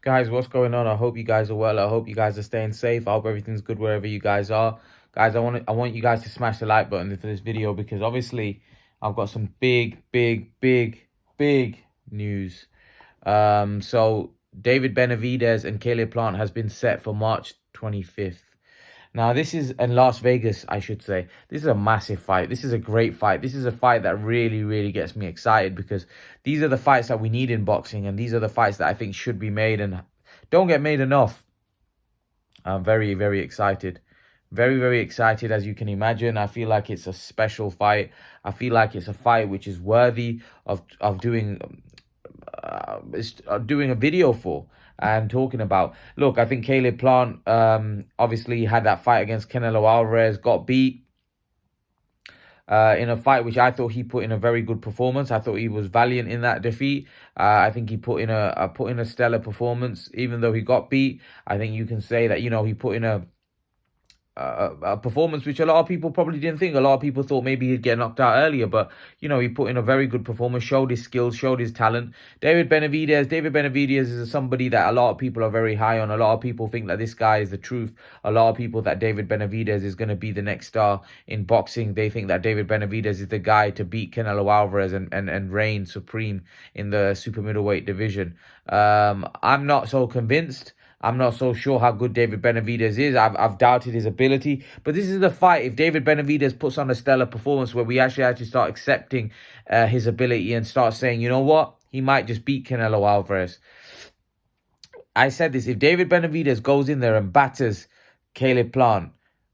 Guys, what's going on? I hope you guys are well. I hope you guys are staying safe. I hope everything's good wherever you guys are. Guys, I want you guys to smash the like button for this video because obviously I've got some big news. So David Benavidez and Caleb Plant has been set for March 25th. Now, this is in Las Vegas, I should say. This is a massive fight. This is a great fight. This is a fight that really gets me excited because these are the fights that we need in boxing, and these are the fights that I think should be made and don't get made enough. I'm very excited. Very excited, as you can imagine. I feel like it's a special fight. I feel like it's a fight which is worthy of doing a video for and talking about. Look, I think Caleb Plant obviously had that fight against Canelo Alvarez, got beat in a fight which I thought he put in a very good performance. I thought he was valiant in that defeat. I think he put in a stellar performance, even though he got beat. I think you can say that he put in a performance which a lot of people probably didn't think. A lot of people thought maybe he'd get knocked out earlier, but he put in a very good performance, showed his skills, showed his talent. David Benavidez is somebody that a lot of people are very high on. A lot of people think that this guy is the truth. A lot of people that David Benavidez is going to be the next star in boxing. They think that David Benavidez is the guy to beat Canelo Alvarez and reign supreme in the super middleweight division. I'm not so convinced. I'm not so sure how good David Benavidez is. I've doubted his ability. But this is the fight. If David Benavidez puts on a stellar performance where we actually start accepting his ability and start saying, you know what? He might just beat Canelo Alvarez. I said this. If David Benavidez goes in there and batters Caleb Plant,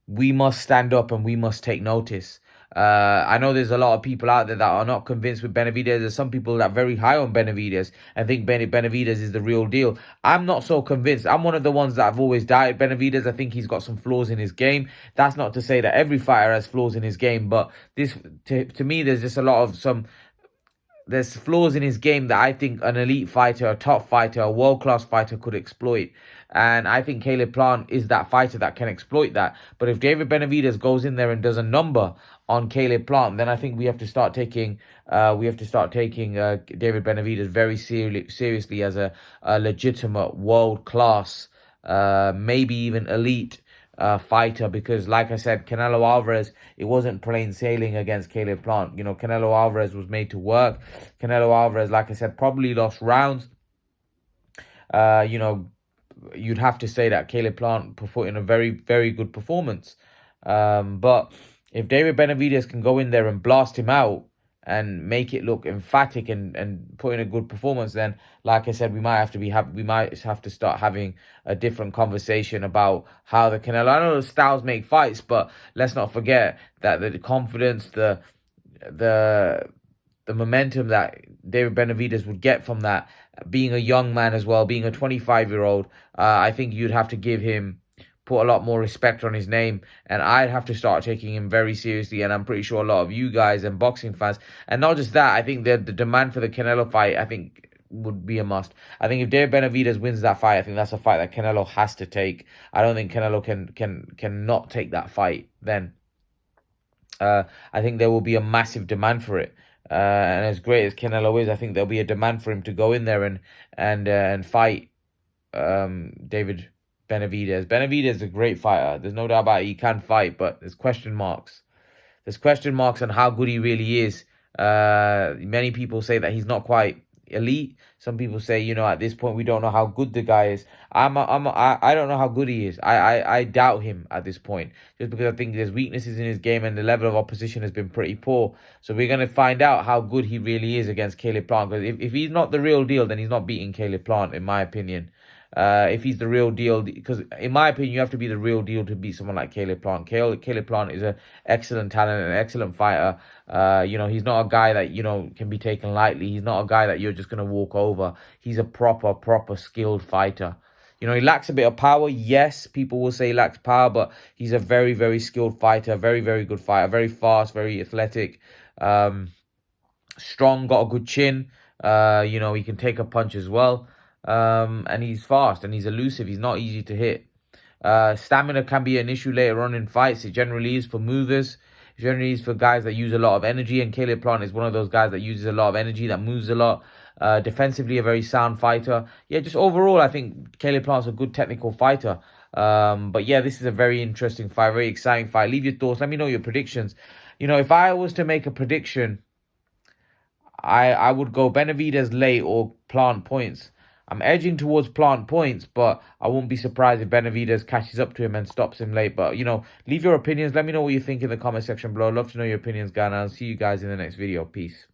we must stand up and we must take notice. I know there's a lot of people out there that are not convinced with Benavidez. There's some people that are very high on Benavidez and think Benavidez is the real deal. I'm not so convinced. I'm one of the ones that have always doubted Benavidez. I think he's got some flaws in his game. That's not to say that every fighter has flaws in his game, but this, to me, there's just a lot of there's flaws in his game that I think an elite fighter, a top fighter, a world-class fighter could exploit. And I think Caleb Plant is that fighter that can exploit that. But if David Benavidez goes in there and does a number on Caleb Plant, then I think we have to start taking David Benavidez very seriously as a legitimate world-class, maybe even elite fighter, because like I said, Canelo Alvarez, it wasn't plain sailing against Caleb Plant. Canelo Alvarez was made to work. Canelo Alvarez, like I said, probably lost rounds. You'd have to say that Caleb Plant put in a very good performance. But if David Benavidez can go in there and blast him out and make it look emphatic and put in a good performance, then like I said, we might have to start having a different conversation about how the Canelo. I know the styles make fights, but let's not forget that the confidence, the momentum that David Benavidez would get from that, being a young man as well, being a 25-year-old, I think you'd have to give him, put a lot more respect on his name, and I'd have to start taking him very seriously. And I'm pretty sure a lot of you guys and boxing fans, and not just that, I think the demand for the Canelo fight, I think, would be a must. I think if David Benavidez wins that fight, I think that's a fight that Canelo has to take. I don't think Canelo can not take that fight. Then I think there will be a massive demand for it. And as great as Canelo is, I think there'll be a demand for him to go in there and fight David Benavidez. Benavidez is a great fighter. There's no doubt about it. He can fight, but there's question marks. There's question marks on how good he really is. Many people say that he's not quite elite. Some people say, at this point we don't know how good the guy is. I don't know how good he is. I doubt him at this point, just because I think there's weaknesses in his game and the level of opposition has been pretty poor. So we're going to find out how good he really is against Caleb Plant, because if he's not the real deal, then he's not beating Caleb Plant, in my opinion. If he's the real deal, because in my opinion, you have to be the real deal to beat someone like Caleb Plant. Caleb Plant is an excellent talent, an excellent fighter. He's not a guy that, can be taken lightly. He's not a guy that you're just going to walk over. He's a proper skilled fighter. He lacks a bit of power. Yes, people will say he lacks power, but he's a very skilled fighter, very good fighter, very fast, very athletic, strong, got a good chin. He can take a punch as well. And he's fast and he's elusive. He's not easy to hit. Stamina can be an issue later on in fights. It generally is for movers. Generally is for guys that use a lot of energy, and Caleb Plant is one of those guys that uses a lot of energy, that moves a lot. Defensively, a very sound fighter. Yeah, just overall, I think Caleb Plant's a good technical fighter. But yeah, this is a very interesting fight, very exciting fight. Leave your thoughts. Let me know your predictions. If I was to make a prediction, I would go Benavidez late or Plant points. I'm edging towards Plant points, but I won't be surprised if Benavidez catches up to him and stops him late. But, leave your opinions. Let me know what you think in the comment section below. I'd love to know your opinions, guys. And I'll see you guys in the next video. Peace.